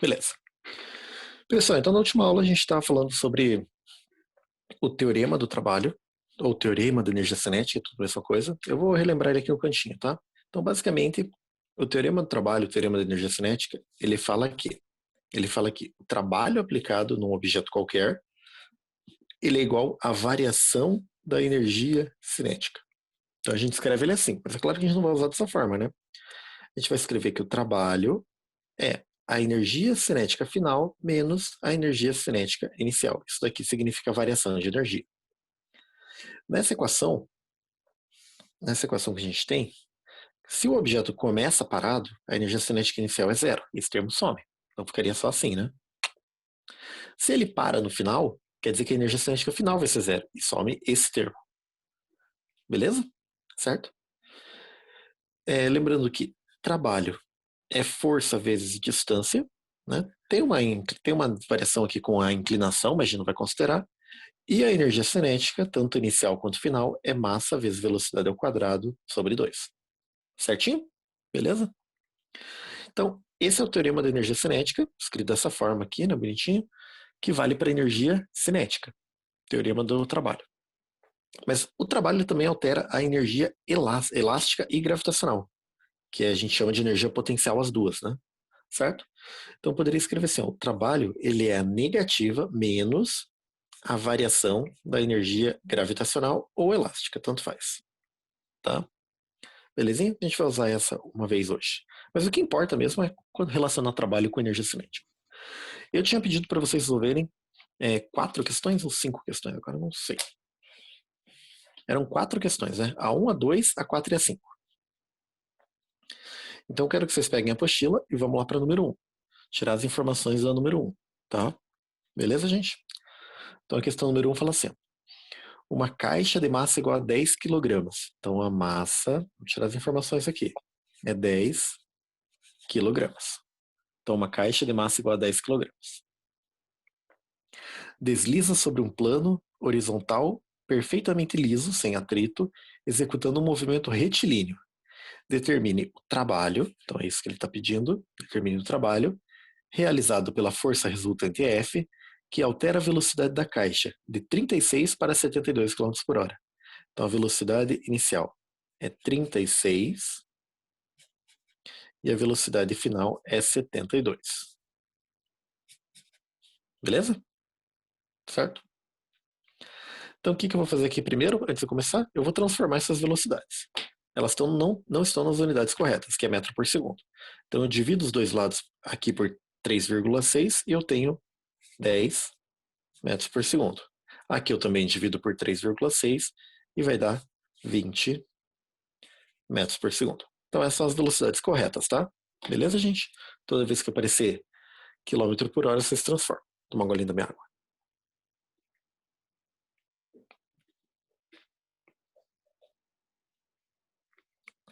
Beleza. Pessoal, então na última aula a gente estava falando sobre o teorema do trabalho, ou teorema da energia cinética e tudo essa coisa. Eu vou relembrar ele aqui no cantinho, tá? Então, basicamente, o teorema do trabalho, o teorema da energia cinética, ele fala que o trabalho aplicado num objeto qualquer, ele é igual à variação da energia cinética. Então a gente escreve ele assim, mas é claro que a gente não vai usar dessa forma, né? A gente vai escrever que o trabalho é a energia cinética final menos a energia cinética inicial. Isso daqui significa variação de energia. Nessa equação, que a gente tem, se o objeto começa parado, a energia cinética inicial é zero. Esse termo some. Então ficaria só assim, né? Se ele para no final, quer dizer que a energia cinética final vai ser zero. E some esse termo. Beleza? Certo? Lembrando que trabalho é força vezes distância, né? Tem uma variação aqui com a inclinação, mas a gente não vai considerar. E a energia cinética, tanto inicial quanto final, é massa vezes velocidade ao quadrado sobre 2. Certinho? Beleza? Então, esse é o teorema da energia cinética, escrito dessa forma aqui, né, bonitinho, que vale para a energia cinética, teorema do trabalho. Mas o trabalho também altera a energia elástica e gravitacional, que a gente chama de energia potencial as duas, né? Certo? Então, eu poderia escrever assim, ó, o trabalho ele é a negativa menos a variação da energia gravitacional ou elástica, tanto faz. Tá? Belezinha? A gente vai usar essa uma vez hoje. Mas o que importa mesmo é quando relacionar trabalho com energia cinética. Eu tinha pedido para vocês resolverem 4 questões ou 5 questões, agora eu não sei. Eram 4 questões, né? A 1, a 2, a 4 e a 5. Então eu quero que vocês peguem a apostila e vamos lá para a número 1. Tirar as informações da número 1, tá? Beleza, gente? Então a questão número 1 fala assim: uma caixa de massa igual a 10 kg. Então a massa, vou tirar as informações aqui, é 10 kg. Então uma caixa de massa igual a 10 kg. Desliza sobre um plano horizontal perfeitamente liso, sem atrito, executando um movimento retilíneo. Determine o trabalho, então é isso que ele está pedindo, determine o trabalho, realizado pela força resultante F, que altera a velocidade da caixa de 36 para 72 km por hora. Então a velocidade inicial é 36 e a velocidade final é 72. Beleza? Certo? Então o que eu vou fazer aqui primeiro, antes de começar? Eu vou transformar essas velocidades. Elas não estão nas unidades corretas, que é metro por segundo. Então eu divido os dois lados aqui por 3,6 e eu tenho 10 metros por segundo. Aqui eu também divido por 3,6 e vai dar 20 metros por segundo. Então essas são as velocidades corretas, tá? Beleza, gente? Toda vez que aparecer quilômetro por hora, você se transforma. Toma um golinho da minha água.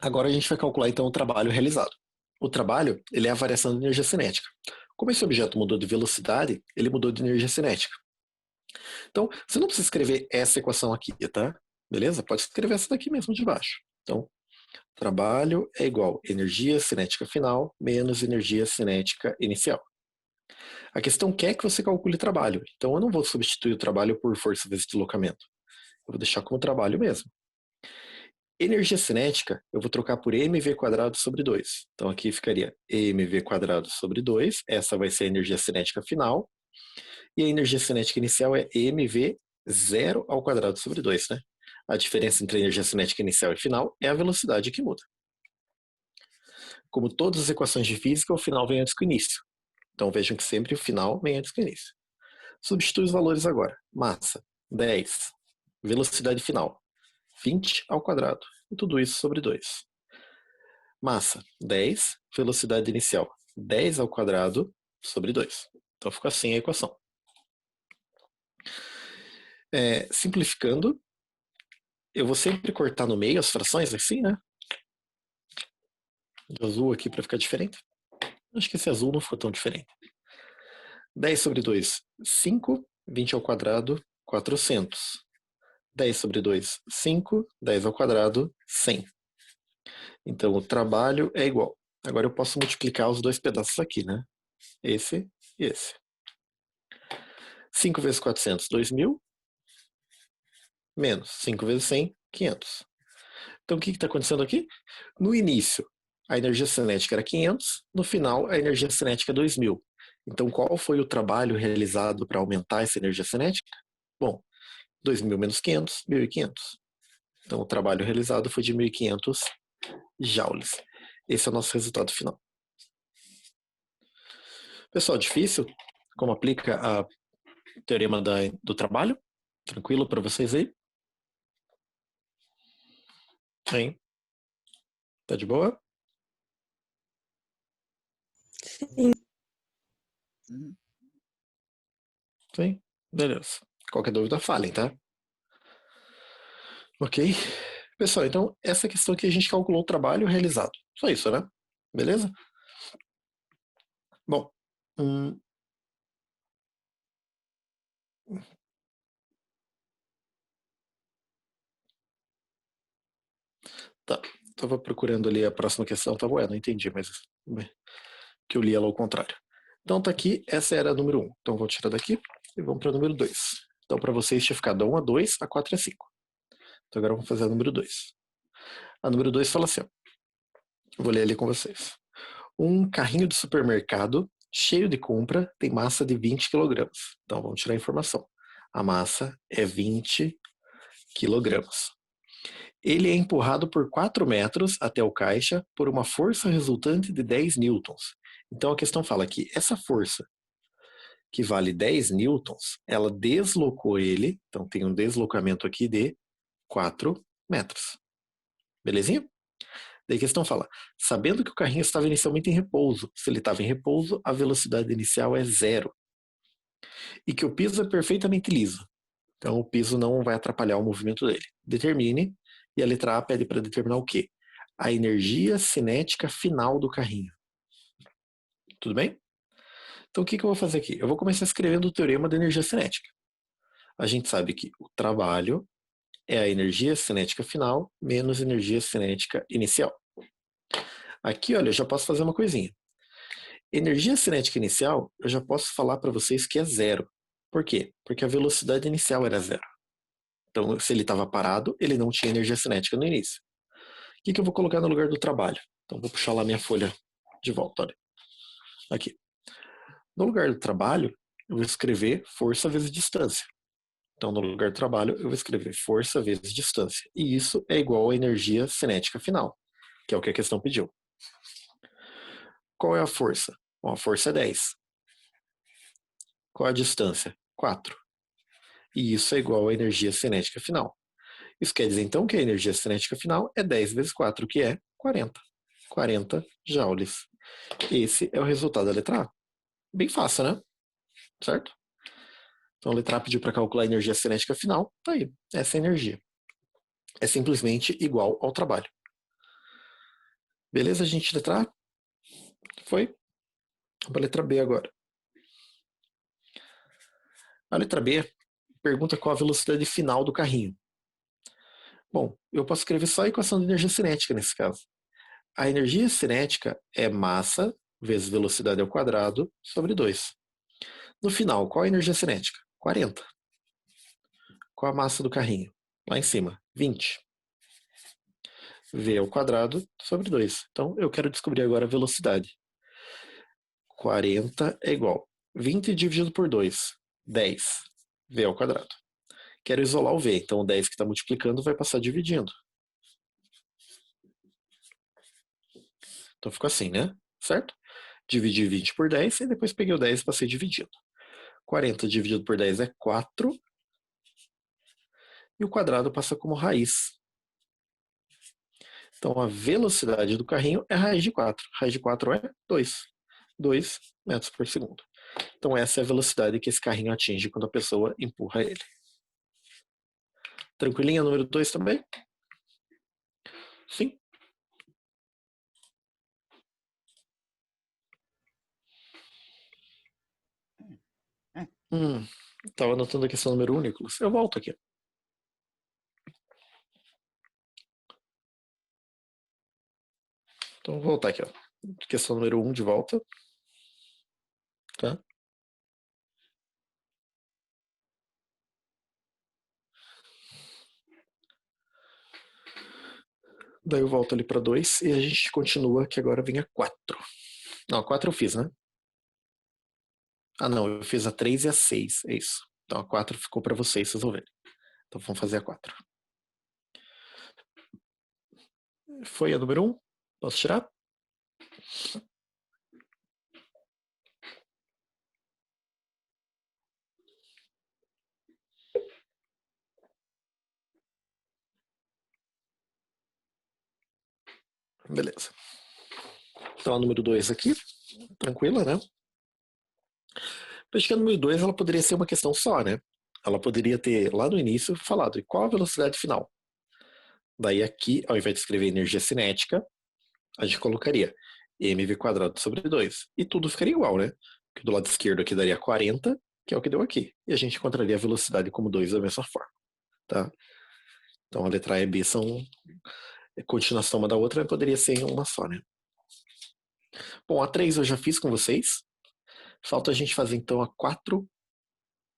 Agora a gente vai calcular então o trabalho realizado. O trabalho, ele é a variação de energia cinética. Como esse objeto mudou de velocidade, ele mudou de energia cinética. Então, você não precisa escrever essa equação aqui, tá? Beleza? Pode escrever essa daqui mesmo de baixo. Então, trabalho é igual a energia cinética final menos energia cinética inicial. A questão quer que você calcule trabalho. Então, eu não vou substituir o trabalho por força vezes deslocamento. Eu vou deixar como trabalho mesmo. Energia cinética, eu vou trocar por mv quadrado sobre 2. Então, aqui ficaria mv quadrado sobre 2. Essa vai ser a energia cinética final. E a energia cinética inicial é mv zero ao quadrado sobre 2, né? A diferença entre a energia cinética inicial e final é a velocidade que muda. Como todas as equações de física, o final vem antes que o início. Então vejam que sempre o final vem antes que o início. Substitui os valores agora. Massa, 10. Velocidade final, 20 ao quadrado. E tudo isso sobre 2. Massa, 10. Velocidade inicial, 10 ao quadrado sobre 2. Então ficou assim a equação. Simplificando, eu vou sempre cortar no meio as frações, assim, né? De azul aqui para ficar diferente. Acho que esse azul não ficou tão diferente. 10 sobre 2, 5. 20 ao quadrado, 400. 10 sobre 2, 5. 10 ao quadrado, 100. Então, o trabalho é igual. Agora eu posso multiplicar os dois pedaços aqui, né? esse e esse. 5 vezes 400, 2.000, menos 5 vezes 100, 500. Então, o que está acontecendo aqui? No início, a energia cinética era 500, no final, a energia cinética é 2.000. Então, qual foi o trabalho realizado para aumentar essa energia cinética? Bom, 2.000 menos 500, 1.500. Então, o trabalho realizado foi de 1.500 joules. Esse é o nosso resultado final. Pessoal, difícil? Como aplica o teorema do trabalho? Tranquilo para vocês aí? Hein? Tá de boa? Sim. Sim? Beleza. Qualquer dúvida, falem, tá? Ok? Pessoal, então essa questão aqui a gente calculou o trabalho realizado. Só isso, né? Beleza? Bom, tá. Tava procurando ali a próxima questão, tá bom? Não entendi, mas que eu li ela ao contrário. Então tá aqui, essa era a número 1. Então vou tirar daqui e vamos para o número 2. Então para vocês tinha ficado a 1 a 2, a 4 a 5. Então agora vamos fazer a número 2. A número 2 fala assim, ó. Vou ler ali com vocês. Um carrinho de supermercado cheio de compra tem massa de 20 kg. Então vamos tirar a informação. A massa é 20 kg. Ele é empurrado por 4 metros até o caixa por uma força resultante de 10 newtons. Então a questão fala que essa força, que vale 10 newtons, ela deslocou ele, então tem um deslocamento aqui de 4 metros. Belezinha? Daí a questão fala, sabendo que o carrinho estava inicialmente em repouso, se ele estava em repouso, a velocidade inicial é 0. E que o piso é perfeitamente liso. Então o piso não vai atrapalhar o movimento dele. Determine, e a letra A pede para determinar o quê? A energia cinética final do carrinho. Tudo bem? Então o que eu vou fazer aqui? Eu vou começar escrevendo o teorema da energia cinética. A gente sabe que o trabalho é a energia cinética final menos energia cinética inicial. Aqui, olha, eu já posso fazer uma coisinha. Energia cinética inicial, eu já posso falar para vocês que é 0. Por quê? Porque a velocidade inicial era 0. Então, se ele estava parado, ele não tinha energia cinética no início. O que eu vou colocar no lugar do trabalho? Então, vou puxar lá minha folha de volta. Olha. Aqui. No lugar do trabalho, eu vou escrever força vezes distância. Então, no lugar do trabalho, eu vou escrever força vezes distância. E isso é igual à energia cinética final, que é o que a questão pediu. Qual é a força? Bom, a força é 10. Qual é a distância? 4. E isso é igual à energia cinética final. Isso quer dizer, então, que a energia cinética final é 10 vezes 4, que é 40. 40 joules. Esse é o resultado da letra A. Bem fácil, né? Certo? Então, a letra A pediu para calcular a energia cinética final. Tá aí. Essa é a energia. É simplesmente igual ao trabalho. Beleza, gente? Letra A? Foi? Vamos para a letra B agora. A letra B pergunta qual a velocidade final do carrinho. Bom, eu posso escrever só a equação de energia cinética nesse caso. A energia cinética é massa vezes velocidade ao quadrado sobre 2. No final, qual a energia cinética? 40. Qual a massa do carrinho? Lá em cima, 20. V ao quadrado sobre 2. Então, eu quero descobrir agora a velocidade. 40 é igual. 20 dividido por 2, 10. V ao quadrado. Quero isolar o V, então o 10 que está multiplicando vai passar dividindo. Então ficou assim, né? Certo? Dividi 20 por 10 e depois peguei o 10 e passei dividindo. 40 dividido por 10 é 4. E o quadrado passa como raiz. Então a velocidade do carrinho é raiz de 4. Raiz de 4 é 2. 2 metros por segundo. Então essa é a velocidade que esse carrinho atinge quando a pessoa empurra ele. Tranquilinha, número 2 também? Sim? Estava anotando a questão número 1, Nicolas. Eu volto aqui. Então vou voltar aqui. Ó. Questão número 1 de volta. tá? Daí eu volto ali para 2 e a gente continua, que agora vem a 4. Não, a 4 eu fiz, né? Ah, não, eu fiz a 3 e a 6, é isso. Então a 4 ficou para vocês resolverem. Então vamos fazer a 4. Foi a número 1? Posso tirar? Beleza. Então a número 2 aqui, tranquila, né? Acho que a número 2 ela poderia ser uma questão só, né? Ela poderia ter lá no início falado qual a velocidade final. Daí aqui, ao invés de escrever energia cinética, a gente colocaria mv quadrado sobre 2. E tudo ficaria igual, né? Porque do lado esquerdo aqui daria 40, que é o que deu aqui. E a gente encontraria a velocidade como 2 da mesma forma, tá? Então a letra A e B são continuação uma da outra, poderia ser uma só, né? Bom, a 3 eu já fiz com vocês. Falta a gente fazer então a 4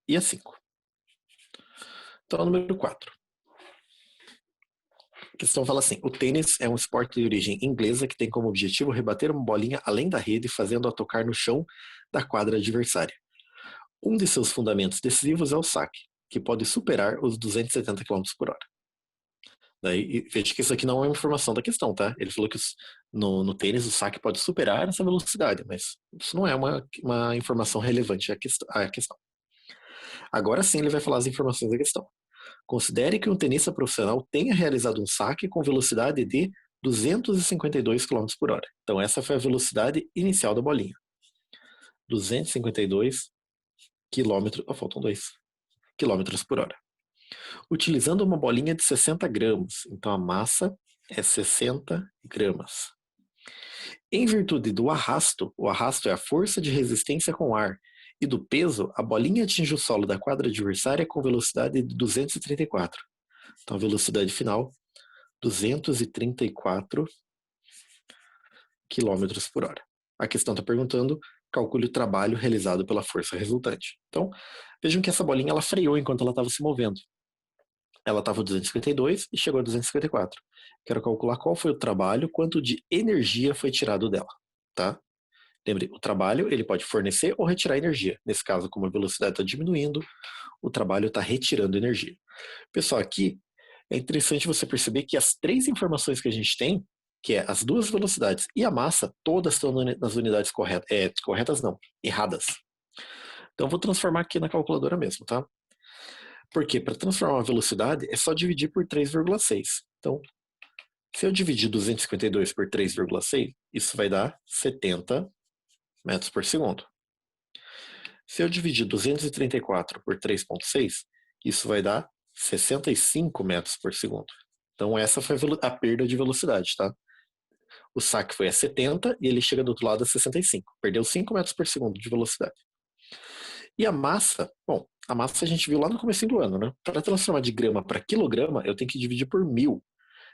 e a 5. Então, a número 4. A questão fala assim: o tênis é um esporte de origem inglesa que tem como objetivo rebater uma bolinha além da rede, fazendo-a tocar no chão da quadra adversária. Um de seus fundamentos decisivos é o saque, que pode superar os 270 km por hora. Daí, veja que isso aqui não é uma informação da questão, tá? Ele falou que no tênis o saque pode superar essa velocidade, mas isso não é uma informação relevante à questão. Agora sim ele vai falar as informações da questão. Considere que um tenista profissional tenha realizado um saque com velocidade de 252 km por hora. Então essa foi a velocidade inicial da bolinha. 252 km, faltam 2 km por hora. Utilizando uma bolinha de 60 gramas. Então a massa é 60 gramas. Em virtude do arrasto, o arrasto é a força de resistência com ar, e do peso, a bolinha atinge o solo da quadra adversária com velocidade de 234. Então a velocidade final, 234 km por hora. A questão está perguntando, calcule o trabalho realizado pela força resultante. Então, vejam que essa bolinha ela freou enquanto ela estava se movendo. Ela estava a 252 e chegou a 254. Quero calcular qual foi o trabalho, quanto de energia foi tirado dela, tá? Lembre, o trabalho ele pode fornecer ou retirar energia. Nesse caso, como a velocidade está diminuindo, o trabalho está retirando energia. Pessoal, aqui é interessante você perceber que as 3 informações que a gente tem, que é as 2 velocidades e a massa, todas estão nas unidades corretas. Corretas não, erradas. Então vou transformar aqui na calculadora mesmo, tá? Porque para transformar a velocidade é só dividir por 3,6. Então, se eu dividir 252 por 3,6, isso vai dar 70 metros por segundo. Se eu dividir 234 por 3,6, isso vai dar 65 metros por segundo. Então essa foi a perda de velocidade, tá? O saque foi a 70 e ele chega do outro lado a 65. Perdeu 5 metros por segundo de velocidade. E a massa, bom, a massa a gente viu lá no começo do ano, né? Para transformar de grama para quilograma, eu tenho que dividir por 1000.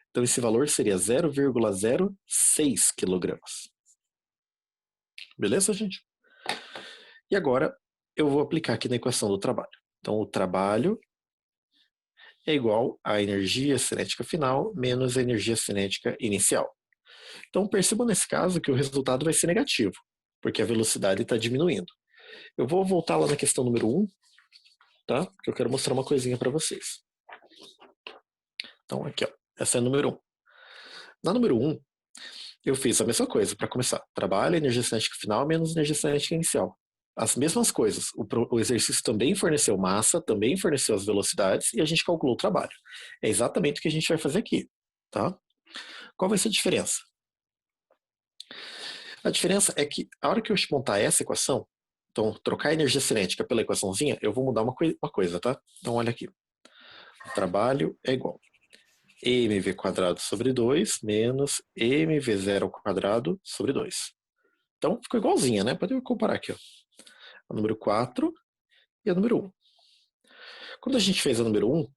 Então esse valor seria 0,06 quilogramas. Beleza, gente? E agora eu vou aplicar aqui na equação do trabalho. Então o trabalho é igual à energia cinética final menos a energia cinética inicial. Então perceba nesse caso que o resultado vai ser negativo, porque a velocidade está diminuindo. Eu vou voltar lá na questão número 1, tá? Porque eu quero mostrar uma coisinha para vocês. Então aqui, ó, essa é a número 1. Na número 1, eu fiz a mesma coisa para começar. Trabalho, energia cinética final menos energia cinética inicial. As mesmas coisas. O exercício também forneceu massa, também forneceu as velocidades e a gente calculou o trabalho. É exatamente o que a gente vai fazer aqui, tá? Qual vai ser a diferença? A diferença é que a hora que eu montar essa equação, então trocar a energia cinética pela equaçãozinha, eu vou mudar uma coisa, tá? Então olha aqui. O trabalho é igual a mv quadrado sobre 2 menos mv0 ao quadrado sobre 2. Então ficou igualzinha, né? Pode comparar aqui, ó. A número 4 e a número 1. Quando a gente fez a número 1,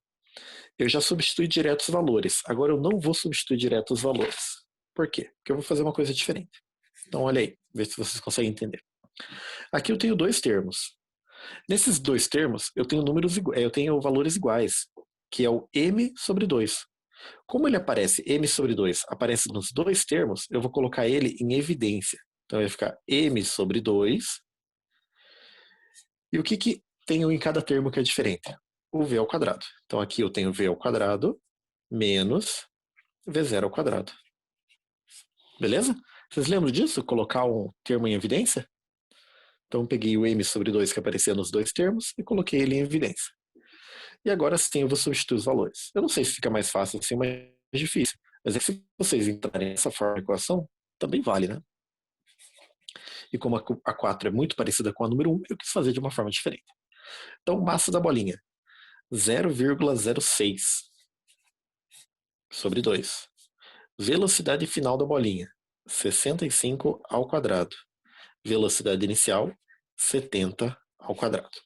eu já substituí direto os valores. Agora eu não vou substituir direto os valores. Por quê? Porque eu vou fazer uma coisa diferente. Então olha aí, vê se vocês conseguem entender. Aqui eu tenho dois termos. Nesses dois termos, eu tenho eu tenho valores iguais, que é o m sobre 2. Como ele aparece m sobre 2, aparece nos dois termos, eu vou colocar ele em evidência. Então vai ficar m sobre 2. E o que tenho em cada termo que é diferente? O v ao quadrado. Então aqui eu tenho v ao quadrado menos v0 ao quadrado. Beleza? Vocês lembram disso? Colocar um termo em evidência? Então peguei o m sobre 2 que aparecia nos dois termos e coloquei ele em evidência. E agora sim eu vou substituir os valores. Eu não sei se fica mais fácil assim, mais difícil. Mas é que se vocês entrarem nessa forma de equação, também vale, né? E como a 4 é muito parecida com a número 1, eu quis fazer de uma forma diferente. Então, massa da bolinha, 0,06 sobre 2. Velocidade final da bolinha, 65 ao quadrado. Velocidade inicial, 70 ao quadrado.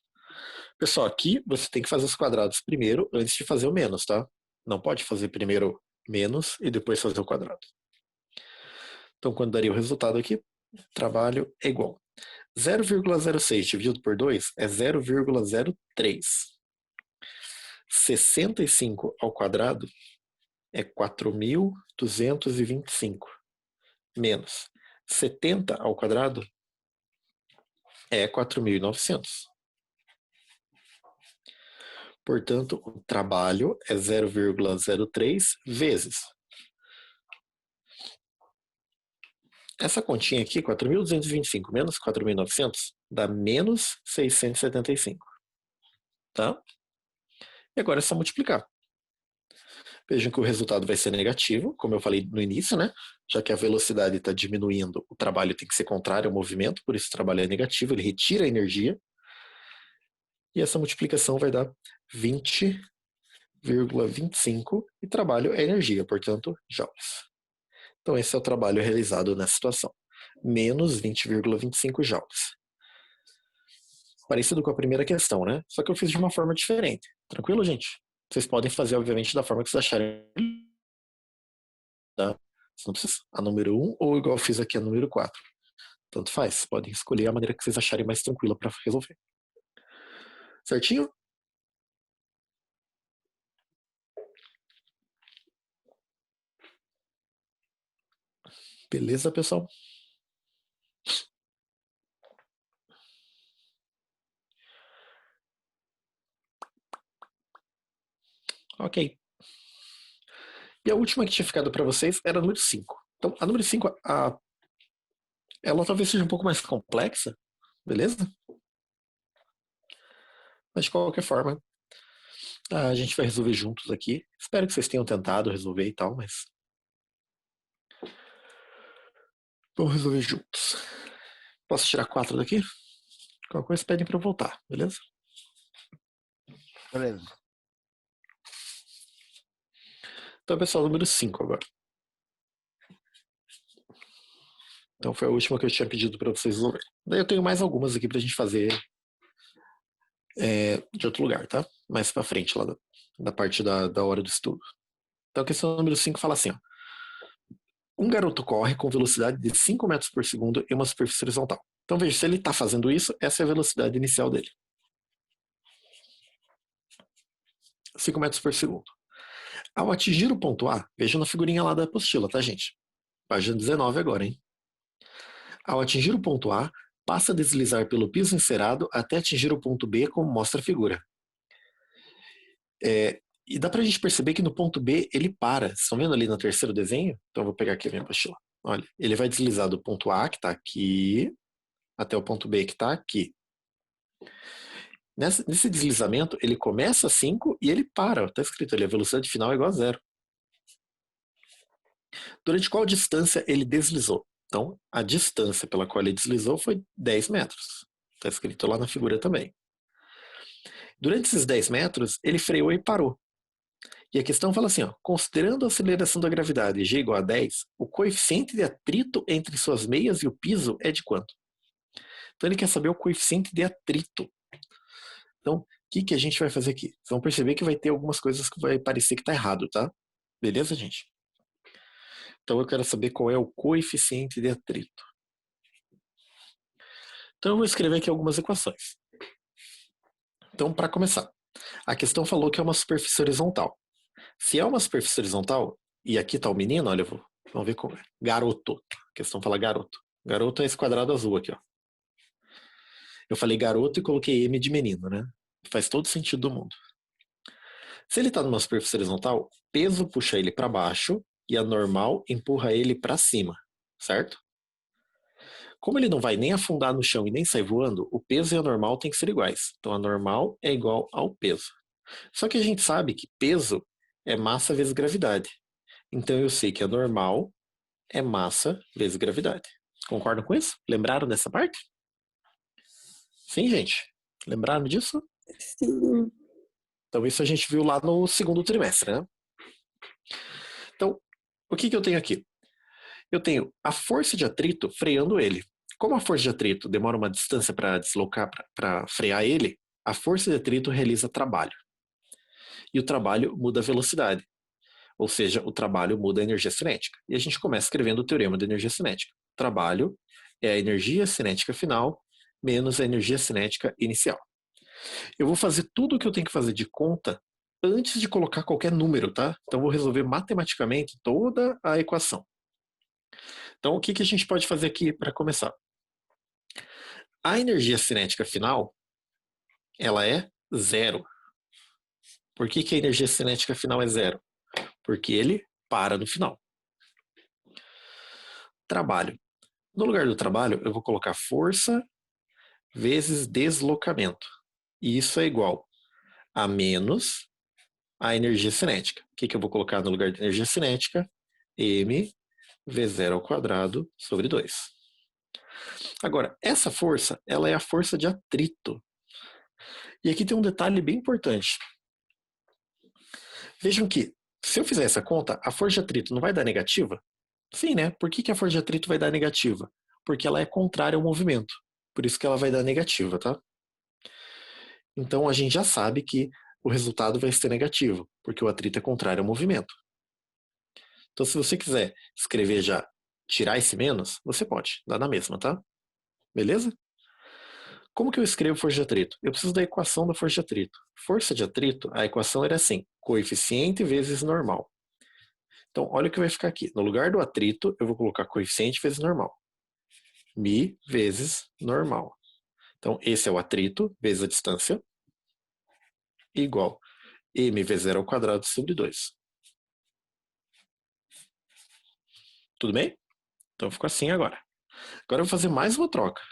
Pessoal, aqui você tem que fazer os quadrados primeiro antes de fazer o menos, tá? Não pode fazer primeiro menos e depois fazer o quadrado. Então, quando daria o resultado aqui, trabalho é igual. 0,06 dividido por 2 é 0,03. 65 ao quadrado é 4.225. Menos 70 ao quadrado é 4.900. Portanto, o trabalho é 0,03 vezes. Essa continha aqui, 4.225 menos 4.900, dá menos 675. Tá? E agora é só multiplicar. Vejam que o resultado vai ser negativo, como eu falei no início, né? Já que a velocidade está diminuindo, o trabalho tem que ser contrário ao movimento, por isso o trabalho é negativo, ele retira a energia. E essa multiplicação vai dar 20,25 e trabalho é energia, portanto, joules. Então esse é o trabalho realizado nessa situação. Menos 20,25 joules. Parecido com a primeira questão, né? Só que eu fiz de uma forma diferente. Tranquilo, gente? Vocês podem fazer, obviamente, da forma que vocês acharem. Tá? Você não precisa a número 1 ou igual eu fiz aqui a número 4. Tanto faz. Podem escolher a maneira que vocês acharem mais tranquila para resolver. Certinho? Beleza, pessoal? Ok. E a última que tinha ficado para vocês era a número 5. Então, a número 5, ela talvez seja um pouco mais complexa, beleza? Mas de qualquer forma, a gente vai resolver juntos aqui. Espero que vocês tenham tentado resolver e tal, mas vamos resolver juntos. Posso tirar 4 daqui? Qualquer coisa pedem para eu voltar, beleza? Beleza. Então, pessoal, número 5 agora. Então foi a última que eu tinha pedido para vocês resolver. Daí eu tenho mais algumas aqui para a gente fazer de outro lugar, tá? Mais para frente, lá da parte da hora do estudo. Então a questão número 5 fala assim, ó. Um garoto corre com velocidade de 5 metros por segundo em uma superfície horizontal. Então veja, se ele está fazendo isso, essa é a velocidade inicial dele. 5 metros por segundo. Ao atingir o ponto A, veja na figurinha lá da apostila, tá, gente? Página 19 agora, hein? Ao atingir o ponto A, passa a deslizar pelo piso encerado até atingir o ponto B, como mostra a figura. E dá pra gente perceber que no ponto B ele para. Vocês estão vendo ali no terceiro desenho? Então eu vou pegar aqui a minha apostila. Olha, ele vai deslizar do ponto A, que está aqui, até o ponto B, que está aqui. Nesse deslizamento, ele começa a 5 e ele para. Está escrito ali, a velocidade final é igual a 0. Durante qual distância ele deslizou? Então, a distância pela qual ele deslizou foi 10 metros. Está escrito lá na figura também. Durante esses 10 metros, ele freou e parou. E a questão fala assim, ó, considerando a aceleração da gravidade g igual a 10, o coeficiente de atrito entre suas meias e o piso é de quanto? Então ele quer saber o coeficiente de atrito. Então, o que a gente vai fazer aqui? Vocês vão perceber que vai ter algumas coisas que vai parecer que está errado, tá? Beleza, gente? Então eu quero saber qual é o coeficiente de atrito. Então eu vou escrever aqui algumas equações. Então, para começar, a questão falou que é uma superfície horizontal. Se é uma superfície horizontal, e aqui está o menino, olha, vamos ver como é. Garoto. A questão fala garoto. Garoto é esse quadrado azul aqui, ó. Eu falei garoto e coloquei M de menino, né? Faz todo sentido do mundo. Se ele está numa superfície horizontal, peso puxa ele para baixo e a normal empurra ele para cima, certo? Como ele não vai nem afundar no chão e nem sair voando, o peso e a normal têm que ser iguais. Então a normal é igual ao peso. Só que a gente sabe que peso é massa vezes gravidade. Então eu sei que a normal é massa vezes gravidade. Concordam com isso? Lembraram dessa parte? Sim, gente. Lembraram disso? Sim. Então isso a gente viu lá no segundo trimestre, né? Então, o que eu tenho aqui? Eu tenho a força de atrito freando ele. Como a força de atrito demora uma distância para deslocar, para frear ele, a força de atrito realiza trabalho. E o trabalho muda a velocidade. Ou seja, o trabalho muda a energia cinética. E a gente começa escrevendo o teorema da energia cinética. Trabalho é a energia cinética final menos a energia cinética inicial. Eu vou fazer tudo o que eu tenho que fazer de conta antes de colocar qualquer número, tá? Então vou resolver matematicamente toda a equação. Então o que a gente pode fazer aqui para começar? A energia cinética final, ela é zero. Por que a energia cinética final é zero? Porque ele para no final. Trabalho. No lugar do trabalho, eu vou colocar força vezes deslocamento. E isso é igual a menos a energia cinética. O que eu vou colocar no lugar de energia cinética? M V0 ao quadrado sobre 2. Agora, essa força, ela é a força de atrito. E aqui tem um detalhe bem importante. Vejam que, se eu fizer essa conta, a força de atrito não vai dar negativa? Sim, né? Por que a força de atrito vai dar negativa? Porque ela é contrária ao movimento. Por isso que ela vai dar negativa, tá? Então a gente já sabe que o resultado vai ser negativo, porque o atrito é contrário ao movimento. Então, se você quiser escrever já, tirar esse menos, você pode, dá na mesma, tá? Beleza? Como que eu escrevo força de atrito? Eu preciso da equação da força de atrito. Força de atrito, a equação era assim, coeficiente vezes normal. Então, olha o que vai ficar aqui. No lugar do atrito, eu vou colocar coeficiente vezes normal. Mi vezes normal. Então, esse é o atrito vezes a distância, igual m vezes 0 ao quadrado sobre 2. Tudo bem? Então, ficou assim agora. Agora eu vou fazer mais uma troca.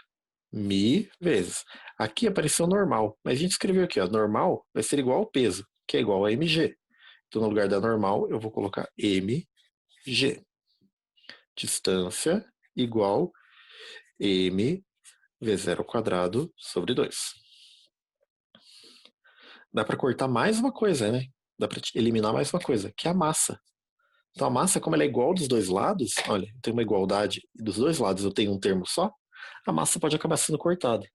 Mi vezes. Aqui apareceu normal, mas a gente escreveu aqui, ó, normal vai ser igual ao peso, que é igual a mg. Então, no lugar da normal, eu vou colocar mg. Distância igual m vezes 0 ao quadrado sobre 2. Dá para cortar mais uma coisa, né? Dá para eliminar mais uma coisa, que é a massa. Então, a massa, como ela é igual dos dois lados, olha, tem uma igualdade e dos dois lados eu tenho um termo só, a massa pode acabar sendo cortada.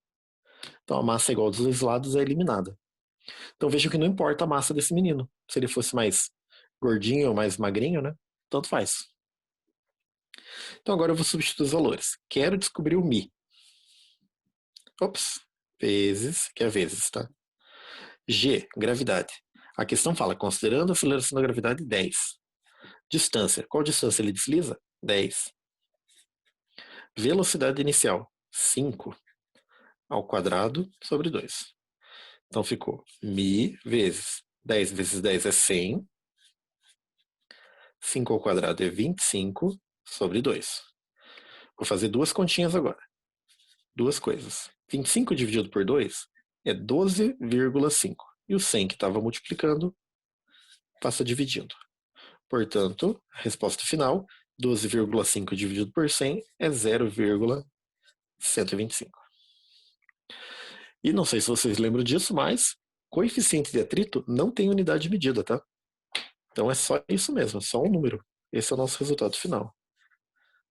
Então, a massa igual dos dois lados é eliminada. Então, veja que não importa a massa desse menino. Se ele fosse mais gordinho ou mais magrinho, né? Tanto faz. Então, agora eu vou substituir os valores. Quero descobrir o mi. Ops. Vezes, que é vezes, tá? G, gravidade. A questão fala, considerando a aceleração da gravidade, 10. Distância. Qual distância ele desliza? 10. Velocidade inicial, 5 ao quadrado sobre 2. Então ficou mi vezes 10 vezes 10 é 100. 5 ao quadrado é 25 sobre 2. Vou fazer duas continhas agora. Duas coisas. 25 dividido por 2 é 12,5. E o 100 que estava multiplicando passa dividindo. Portanto, a resposta final, 12,5 dividido por 100 é 0,125. E não sei se vocês lembram disso, mas coeficiente de atrito não tem unidade de medida, tá? Então é só isso mesmo, é só um número. Esse é o nosso resultado final.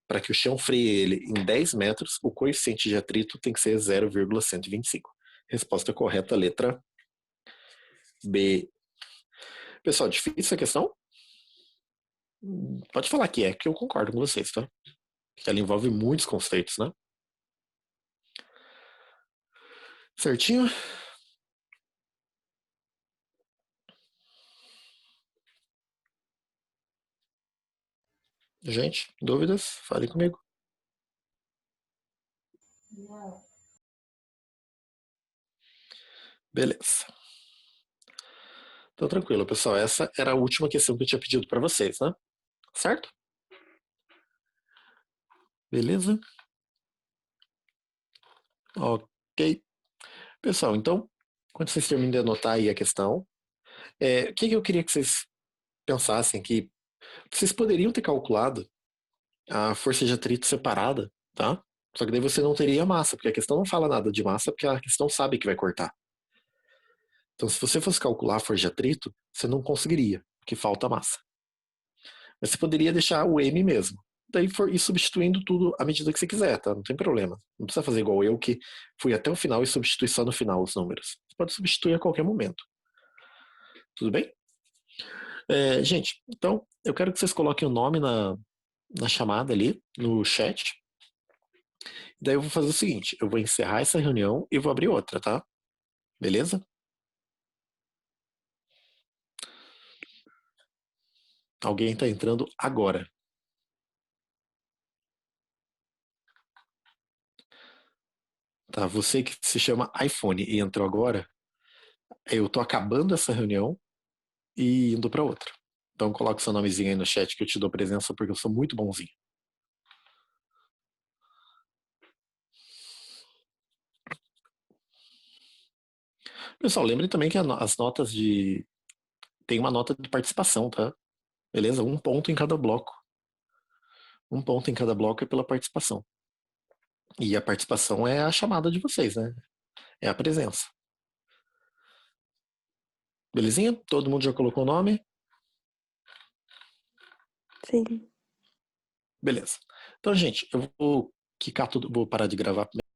Para que o chão freie ele em 10 metros, o coeficiente de atrito tem que ser 0,125. Resposta correta, letra B. Pessoal, difícil a questão? Pode falar que eu concordo com vocês, tá? Que ela envolve muitos conceitos, né? Certinho? Gente, dúvidas? Fale comigo. Beleza. Então, tranquilo, pessoal. Essa era a última questão que eu tinha pedido para vocês, né? Certo? Beleza? Ok. Pessoal, então, quando vocês terminam de anotar aí a questão, o que eu queria que vocês pensassem que vocês poderiam ter calculado a força de atrito separada, tá? Só que daí você não teria massa, porque a questão não fala nada de massa, porque a questão sabe que vai cortar. Então, se você fosse calcular a força de atrito, você não conseguiria, porque falta massa. Mas você poderia deixar o M mesmo. Daí for ir substituindo tudo à medida que você quiser, tá? Não tem problema. Não precisa fazer igual eu, que fui até o final e substitui só no final os números. Você pode substituir a qualquer momento. Tudo bem? Gente, então eu quero que vocês coloquem o nome na chamada ali, no chat. Daí eu vou fazer o seguinte: eu vou encerrar essa reunião e vou abrir outra, tá? Beleza? Alguém está entrando agora. Tá? Você que se chama iPhone e entrou agora, eu tô acabando essa reunião e indo para outra. Então coloca seu nomezinho aí no chat que eu te dou presença porque eu sou muito bonzinho. Pessoal, lembre também que as notas de. Tem uma nota de participação, tá? Beleza? Um ponto em cada bloco. Um ponto em cada bloco é pela participação. E a participação é a chamada de vocês, né? É a presença. Belezinha? Todo mundo já colocou o nome? Sim. Beleza. Então, gente, eu vou quicar tudo, vou parar de gravar